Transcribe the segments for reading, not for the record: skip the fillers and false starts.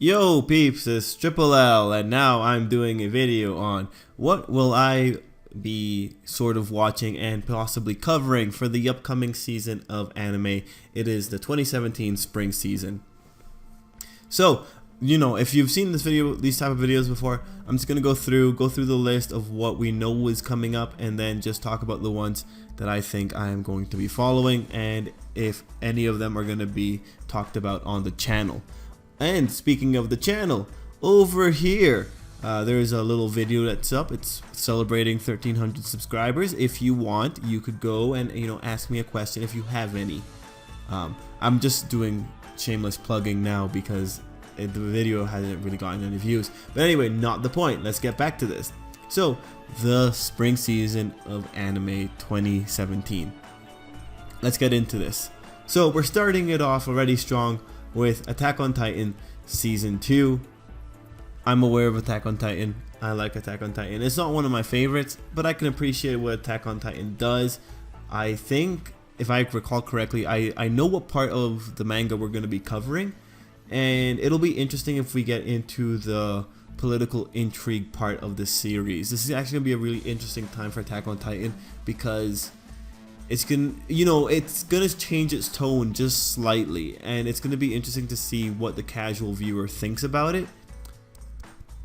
Yo peeps, it's Tripl-L, and now I'm doing a video on what will I be sort of watching and possibly covering for the upcoming season of anime. It is the 2017 spring season. So, if you've seen these type of videos before, I'm just gonna go through the list of what we know is coming up, and then just talk about the ones that I think I am going to be following, and if any of them are gonna be talked about on the channel. And speaking of the channel, over here, there's a little video that's up. It's celebrating 1,300 subscribers. If you want, you could go and ask me a question if you have any. I'm just doing shameless plugging now because the video hasn't really gotten any views. But anyway, not the point. Let's get back to this. So, the spring season of anime 2017. Let's get into this. So we're starting it off already strong with Attack on Titan Season 2. I'm aware of Attack on Titan. I like Attack on Titan. It's not one of my favorites, but I can appreciate what Attack on Titan does. I think, if I recall correctly, I know what part of the manga we're going to be covering, and it'll be interesting if we get into the political intrigue part of this series. This is actually going to be a really interesting time for Attack on Titan because it's gonna change its tone just slightly, and it's gonna be interesting to see what the casual viewer thinks about it.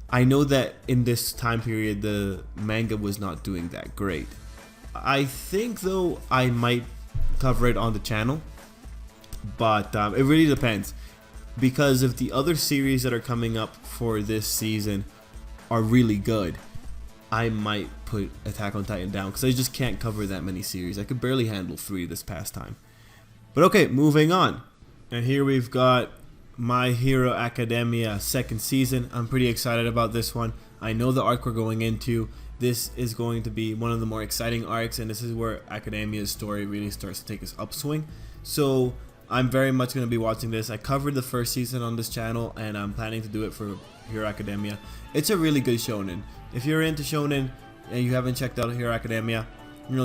I know that in this time period the manga was not doing that great. I think though I might cover it on the channel, but it really depends, because if the other series that are coming up for this season are really good, I might put Attack on Titan down because I just can't cover that many series. I could barely handle 3 this past time. But okay, moving on. And here we've got My Hero Academia second season. I'm pretty excited about this one. I know the arc we're going into. This is going to be one of the more exciting arcs, and this is where Academia's story really starts to take its upswing. So I'm very much going to be watching this. I covered the first season on this channel, and I'm planning to do it for Hero Academia. It's a really good shonen. If you're into shonen and you haven't checked out Hero Academia,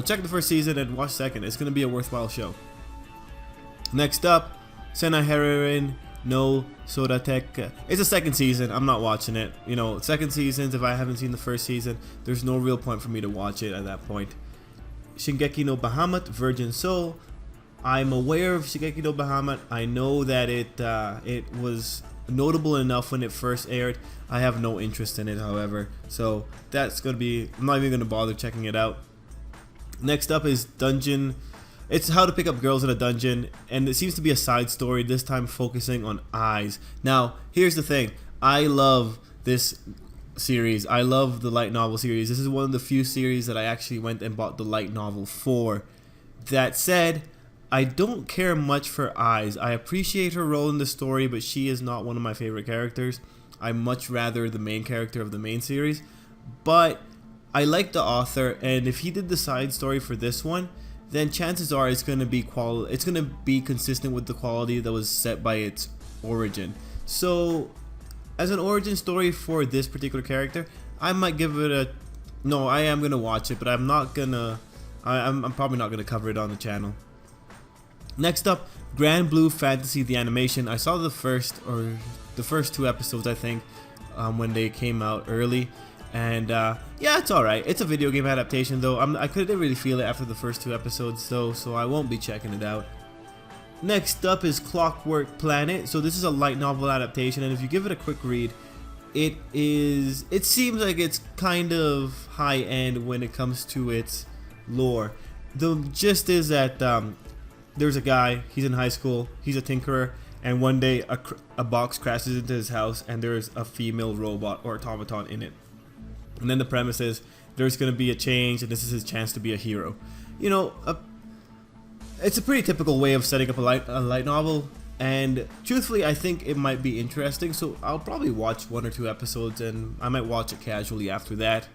check the first season and watch second. It's going to be a worthwhile show. Next up, Senna Heroine no Sodateka. It's a second season. I'm not watching it. Second seasons, if I haven't seen the first season, there's no real point for me to watch it at that point. Shingeki no Bahamut Virgin Soul. I'm aware of Shingeki no Bahamut. I know that it was notable enough when it first aired. I have no interest in it, however, so that's gonna be, I'm not even gonna bother checking it out. Next up is Dungeon. It's how to pick up girls in a dungeon, and it seems to be a side story, this time focusing on eyes. Now here's the thing, I love this series. I love the light novel series. This is one of the few series that I actually went and bought the light novel for. That said, I don't care much for Eyes. I appreciate her role in the story, but she is not one of my favorite characters. I much rather the main character of the main series. But I like the author, and if he did the side story for this one, then chances are it's going to be consistent with the quality that was set by its origin. So as an origin story for this particular character, I might give it a no. I am going to watch it, but I'm probably not going to cover it on the channel. Next up, Grand Blue Fantasy the animation. I saw the first 2 episodes, I think, when they came out early, and yeah, it's alright. It's a video game adaptation though. I couldn't really feel it after the first 2 episodes though, so I won't be checking it out. Next up is Clockwork Planet. So this is a light novel adaptation, and if you give it a quick read, it seems like it's kind of high end when it comes to its lore. The gist is that there's a guy, he's in high school, he's a tinkerer, and one day a box crashes into his house and there's a female robot or automaton in it. And then the premise is there's going to be a change, and this is his chance to be a hero. It's a pretty typical way of setting up a light novel, and truthfully I think it might be interesting, so I'll probably watch 1 or 2 episodes, and I might watch it casually after that.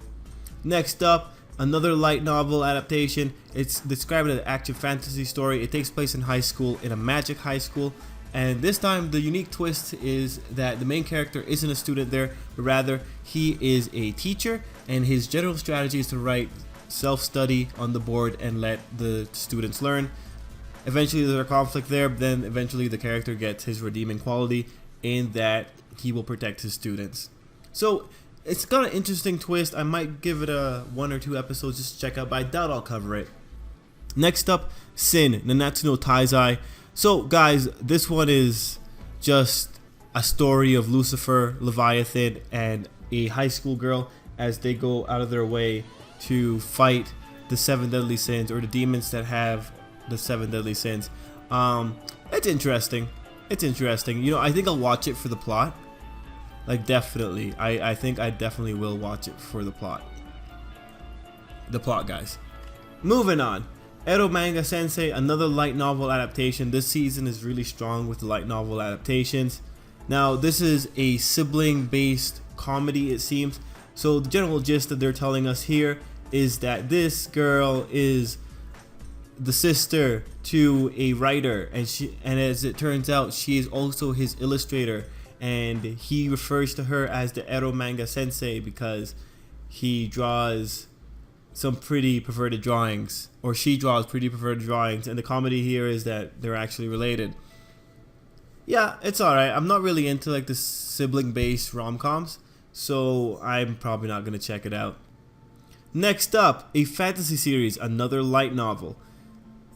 Next up, another light novel adaptation. It's described as an action fantasy story. It takes place in high school, in a magic high school, and this time the unique twist is that the main character isn't a student there, but rather he is a teacher, and his general strategy is to write self-study on the board and let the students learn. Eventually there's a conflict there, but then eventually the character gets his redeeming quality in that he will protect his students. So it's got an interesting twist. I might give it a 1 or 2 episodes just to check out, but I doubt I'll cover it. Next up, Sin, Nanatsu no Taizai. So guys, this one is just a story of Lucifer, Leviathan, and a high school girl as they go out of their way to fight the 7 deadly sins, or the demons that have the 7 deadly sins. It's interesting. It's interesting. You know, I think I'll watch it for the plot. Like, definitely. I think I definitely will watch it for the plot. The plot, guys. Moving on. Ero Manga Sensei, another light novel adaptation. This season is really strong with the light novel adaptations. Now, this is a sibling-based comedy, it seems. So the general gist that they're telling us here is that this girl is the sister to a writer, and as it turns out, she is also his illustrator, and he refers to her as the Ero Manga Sensei because he draws some pretty perverted drawings, or she draws pretty perverted drawings, and the comedy here is that they're actually related. Yeah, it's alright. I'm not really into like the sibling-based rom-coms, so I'm probably not going to check it out. Next up, a fantasy series, another light novel.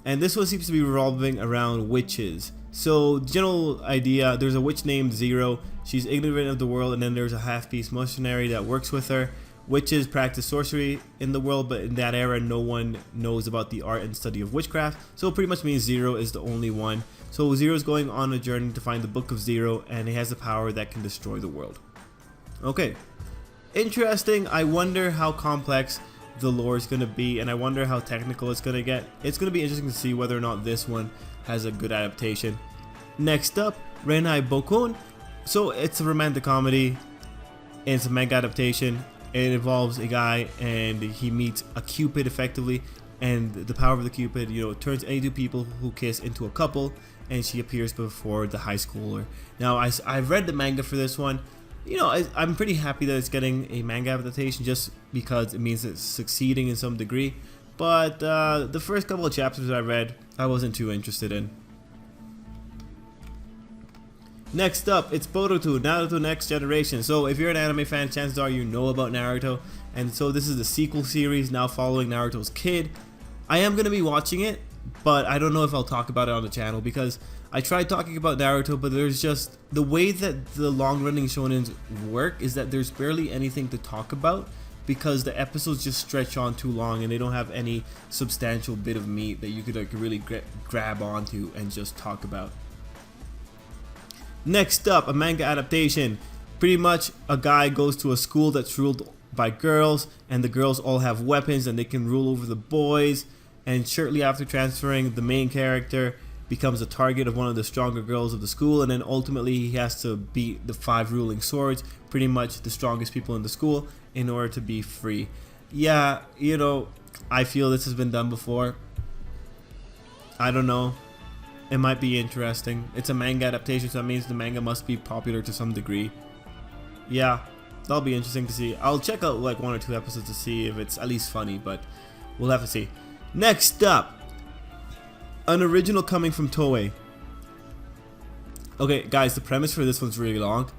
And this one seems to be revolving around witches. So, the general idea, there's a witch named Zero. She's ignorant of the world, and then there's a half-beast mercenary that works with her. Witches practice sorcery in the world, but in that era, no one knows about the art and study of witchcraft. So, it pretty much means Zero is the only one. So, Zero's going on a journey to find the Book of Zero, and he has a power that can destroy the world. Okay. Interesting. I wonder how complex the lore is going to be, and I wonder how technical it's going to get. It's going to be interesting to see whether or not this one has a good adaptation. Next up, Renai Bokun. So it's a romantic comedy, and it's a manga adaptation. It involves a guy, and he meets a cupid effectively, and the power of the cupid, you know, turns any two people who kiss into a couple, and she appears before the high schooler. Now, I've read the manga for this one. You know, I'm pretty happy that it's getting a manga adaptation just because it means it's succeeding in some degree. But the first couple of chapters I read, I wasn't too interested in. Next up, it's Boruto, Naruto Next Generation. So if you're an anime fan, chances are you know about Naruto. And so this is the sequel series now following Naruto's kid. I am going to be watching it, but I don't know if I'll talk about it on the channel because I tried talking about Naruto, but there's just the way that the long-running shonens work is that there's barely anything to talk about because the episodes just stretch on too long and they don't have any substantial bit of meat that you could like really grab onto and just talk about. Next up, a manga adaptation. Pretty much a guy goes to a school that's ruled by girls, and the girls all have weapons and they can rule over the boys, and shortly after transferring, the main character becomes a target of one of the stronger girls of the school, and then ultimately he has to beat the 5 ruling swords, pretty much the strongest people in the school, in order to be free. Yeah, you know, I feel this has been done before. I don't know. It might be interesting. It's a manga adaptation, so that means the manga must be popular to some degree. Yeah, that'll be interesting to see. I'll check out like 1 or 2 episodes to see if it's at least funny, but we'll have to see. Next up, an original coming from Toei. Okay, guys, the premise for this one's really long.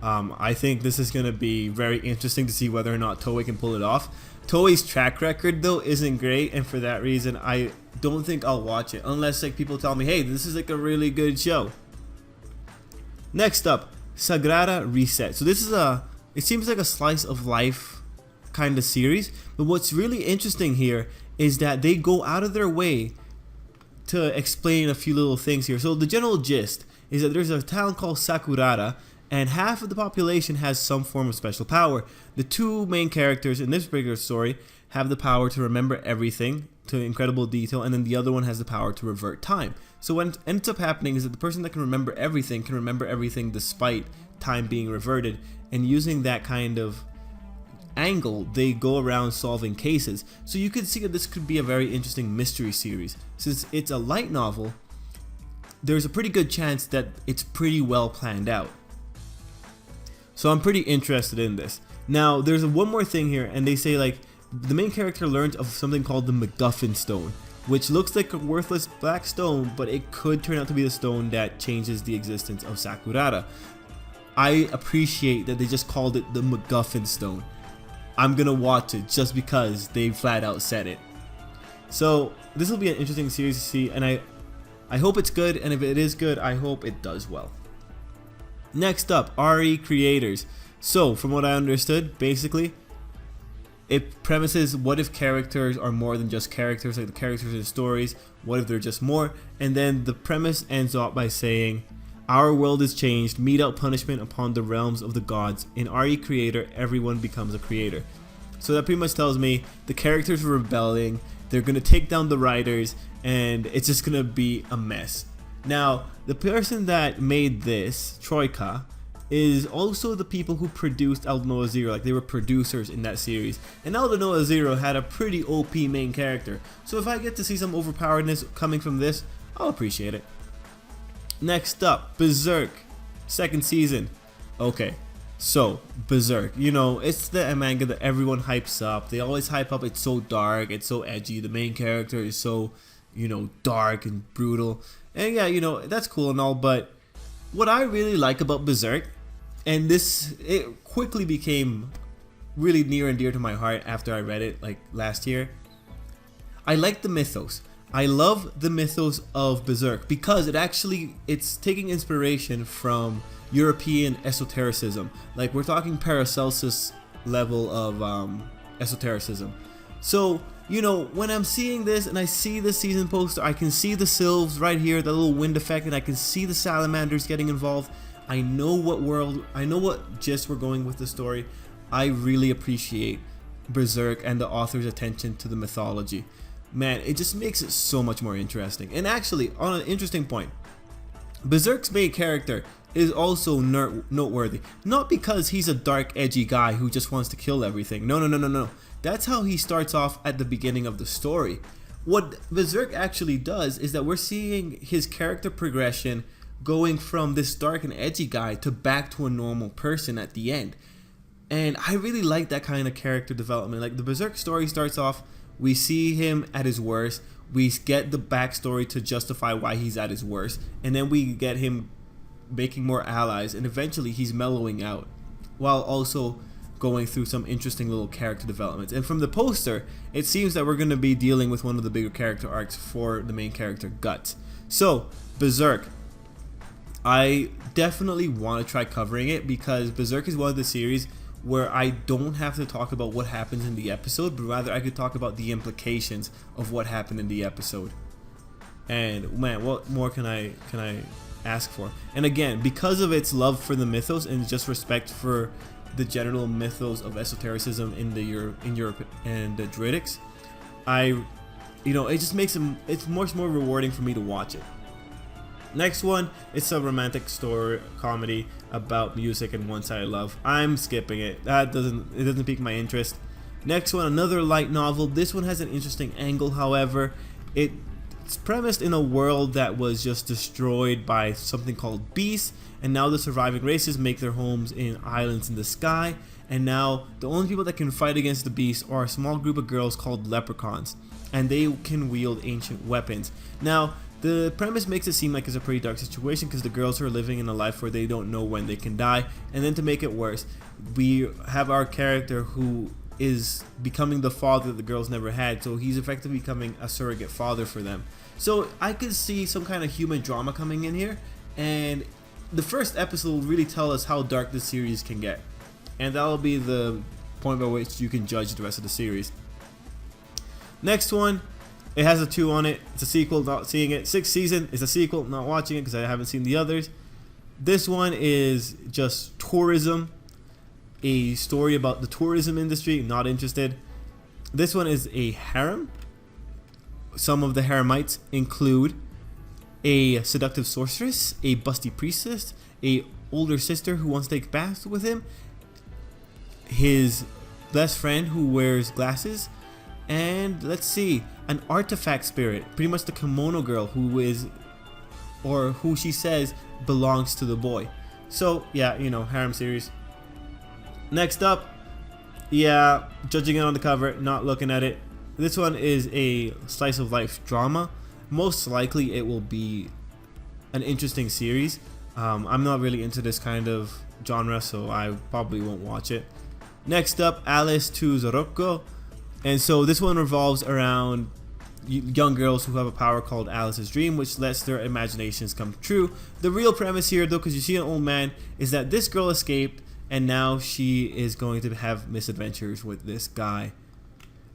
I think this is going to be very interesting to see whether or not Toei can pull it off. Toei's track record, though, isn't great, and for that reason, I don't think I'll watch it unless like people tell me, hey, this is like a really good show. Next up, Sagrada Reset. So this is it seems like a slice of life kind of series, but what's really interesting here is that they go out of their way to explain a few little things here. So the general gist is that there's a town called Sakurada, and half of the population has some form of special power. The 2 main characters in this particular story have the power to remember everything to incredible detail, and then the other one has the power to revert time. So what ends up happening is that the person that can remember everything despite time being reverted, and using that kind of angle, they go around solving cases. So you could see that this could be a very interesting mystery series. Since it's a light novel, there's a pretty good chance that it's pretty well planned out. So I'm pretty interested in this. Now, there's one more thing here, and they say like the main character learns of something called the MacGuffin Stone, which looks like a worthless black stone, but it could turn out to be the stone that changes the existence of Sakurada. I appreciate that they just called it the MacGuffin Stone. I'm gonna watch it just because they flat out said it. So this will be an interesting series to see, and I hope it's good, and if it is good, I hope it does well. Next up, RE creators. So from what I understood, basically it premises what if characters are more than just characters, like the characters in stories, what if they're just more, and then the premise ends up by saying, our world is changed, mete out punishment upon the realms of the gods. In RE creator, everyone becomes a creator. So that pretty much tells me the characters are rebelling, they're gonna take down the writers, and it's just gonna be a mess. Now, the person that made this, Troika, is also the people who produced Elden Noah Zero. Like, they were producers in that series. And Elden Noah Zero had a pretty OP main character. So if I get to see some overpoweredness coming from this, I'll appreciate it. Next up, Berserk, second season. Okay, so Berserk, you know, it's the manga that everyone hypes up. They always hype up, it's so dark, it's so edgy, the main character is so, you know, dark and brutal. And yeah, you know, that's cool and all, but what I really like about Berserk, and it quickly became really near and dear to my heart after I read it like last year, I like the mythos. I love the mythos of Berserk because it's taking inspiration from European esotericism. Like, we're talking Paracelsus level of esotericism. So, you know, when I'm seeing this and I see the season poster, I can see the sylphs right here, the little wind effect, and I can see the salamanders getting involved. I know what gist we're going with the story. I really appreciate Berserk and the author's attention to the mythology. Man, it just makes it so much more interesting. And actually, on an interesting point, Berserk's main character is also noteworthy. Not because he's a dark, edgy guy who just wants to kill everything. No. That's how he starts off at the beginning of the story. What Berserk actually does is that we're seeing his character progression going from this dark and edgy guy to back to a normal person at the end. And I really like that kind of character development. Like, the Berserk story starts off, we see him at his worst, we get the backstory to justify why he's at his worst, and then we get him making more allies, and eventually he's mellowing out while also going through some interesting little character developments. And from the poster, it seems that we're going to be dealing with one of the bigger character arcs for the main character, Guts. So, Berserk, I definitely want to try covering it because Berserk is one of the series where I don't have to talk about what happens in the episode, but rather I could talk about the implications of what happened in the episode. And man, what more can I ask for? And again, because of its love for the mythos and just respect for the general mythos of esotericism in Europe and the Druidics, it just makes it's much more rewarding for me to watch it. Next one, it's a romantic story comedy about music and one-sided love. I'm skipping it. It doesn't pique my interest. Next one, another light novel. This one has an interesting angle, however. It's premised in a world that was just destroyed by something called beasts, and now the surviving races make their homes in islands in the sky, and now the only people that can fight against the beasts are a small group of girls called leprechauns, and they can wield ancient weapons. Now, the premise makes it seem like it's a pretty dark situation because the girls are living in a life where they don't know when they can die. And then to make it worse, we have our character who is becoming the father that the girls never had. So he's effectively becoming a surrogate father for them. So I could see some kind of human drama coming in here. And the first episode will really tell us how dark this series can get. And that'll be the point by which you can judge the rest of the series. Next one. It has a 2 on it. It's a sequel, not seeing it. 6th season is a sequel, not watching it because I haven't seen the others. This one is just tourism. A story about the tourism industry, not interested. This one is a harem. Some of the haremites include a seductive sorceress, a busty priestess, a older sister who wants to take baths with him, his best friend who wears glasses, and let's see, an artifact spirit, pretty much the kimono girl who she says belongs to the boy. So yeah, harem series. Next up, yeah, judging it on the cover, not looking at it. This one is a slice of life drama. Most likely it will be an interesting series. I'm not really into this kind of genre, so I probably won't watch it. Next up, Alice to Zoroko. And so this one revolves around young girls who have a power called Alice's Dream, which lets their imaginations come true. The real premise here, though, because you see an old man, is that this girl escaped and now she is going to have misadventures with this guy.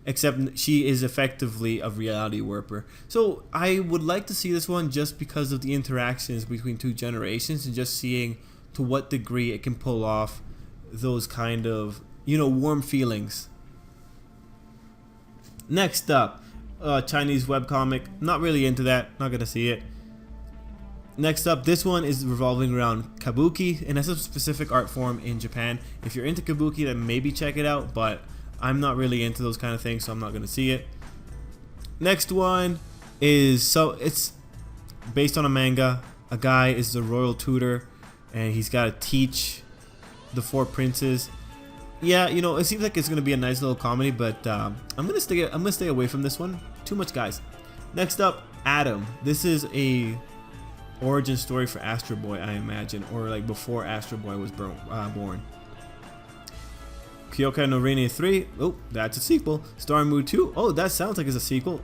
Except she is effectively a reality warper. So I would like to see this one just because of the interactions between two generations and just seeing to what degree it can pull off those kind of, warm feelings. Next up, Chinese webcomic. Not really into that. Not gonna see it. Next up, this one is revolving around kabuki, and that's a specific art form in Japan. If you're into kabuki, then maybe check it out, but I'm not really into those kind of things, so I'm not gonna see it. Next one is, it's based on a manga. A guy is the royal tutor, and he's got to teach the four princes. Yeah, it seems like it's gonna be a nice little comedy, but I'm gonna stay away from this one. Too much guys. Next up, Adam. This is a origin story for Astro Boy, I imagine, or like before Astro Boy was born. Kyokai no Reine 3. Oh, that's a sequel. Star Moon 2. Oh, that sounds like it's a sequel.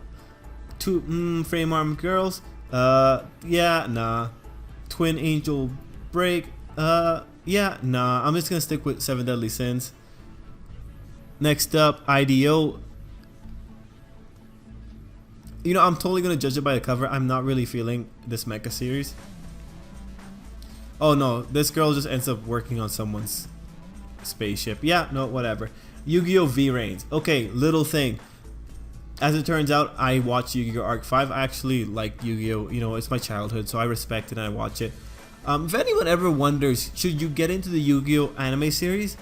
Frame Arm Girls. Yeah, nah. Twin Angel Break. Yeah, nah. I'm just gonna stick with Seven Deadly Sins. Next up, IDO. I'm totally gonna judge it by the cover. I'm not really feeling this mecha series. Oh no, this girl just ends up working on someone's spaceship. Yeah, no, whatever. Yu-Gi-Oh! V-Rains. Okay, little thing. As it turns out, I watched Yu-Gi-Oh! Arc 5. I actually like Yu-Gi-Oh! It's my childhood, so I respect it and I watch it. If anyone ever wonders, should you get into the Yu-Gi-Oh! Anime series?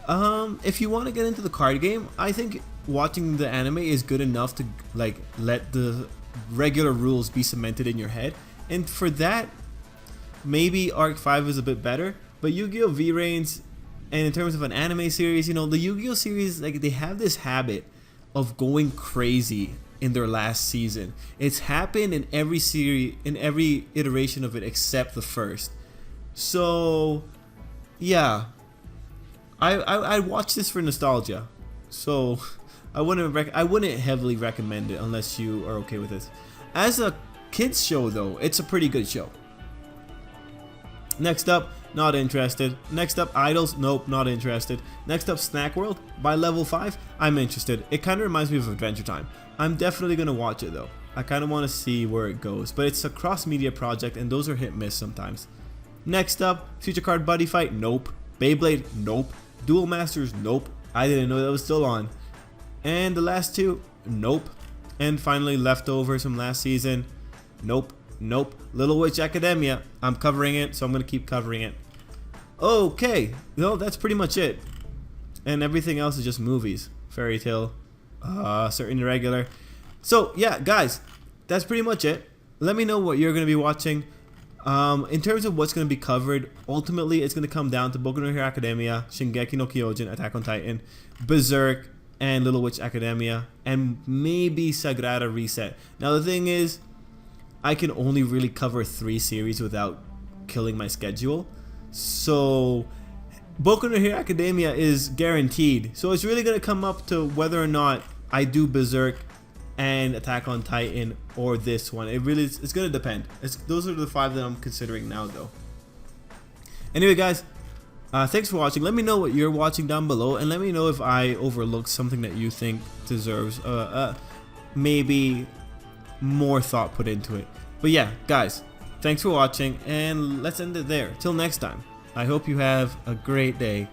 If you want to get into the card game, I think watching the anime is good enough to let the regular rules be cemented in your head. And for that, maybe Arc 5 is a bit better. But Yu-Gi-Oh! V-Rains, and in terms of an anime series, the Yu-Gi-Oh! Series, they have this habit of going crazy in their last season. It's happened in every series, in every iteration of it except the first. So, yeah, I watch this for nostalgia. So, I wouldn't heavily recommend it unless you are okay with this. As a kids show, though, it's a pretty good show. Next up, not interested. Next up, Idols. Nope, not interested. Next up, Snack World. By level 5, I'm interested. It kind of reminds me of Adventure Time. I'm definitely going to watch it though. I kind of want to see where it goes. But it's a cross-media project and those are hit-miss sometimes. Next up, Future Card Buddy Fight. Nope. Beyblade. Nope. Duel Masters. Nope. I didn't know that was still on. And the last two. Nope. And finally, Leftovers from last season. Nope. Nope. Little Witch Academia. I'm covering it, so I'm going to keep covering it. Okay. No, that's pretty much it. And everything else is just movies. Fairy Tail. Certain Irregular. So, yeah, guys. That's pretty much it. Let me know what you're going to be watching. In terms of what's going to be covered, ultimately, it's going to come down to Boku no Hero Academia, Shingeki no Kyojin, Attack on Titan, Berserk, and Little Witch Academia, and maybe Sagrada Reset. Now, the thing is, I can only really cover 3 series without killing my schedule. So Boku no Hero Academia is guaranteed. So it's really going to come up to whether or not I do Berserk and Attack on Titan or this one. It's going to depend. Those are the 5 that I'm considering now though. Anyway guys, thanks for watching. Let me know what you're watching down below and let me know if I overlooked something that you think deserves maybe more thought put into it. But yeah, guys, thanks for watching and let's end it there. Till next time, I hope you have a great day.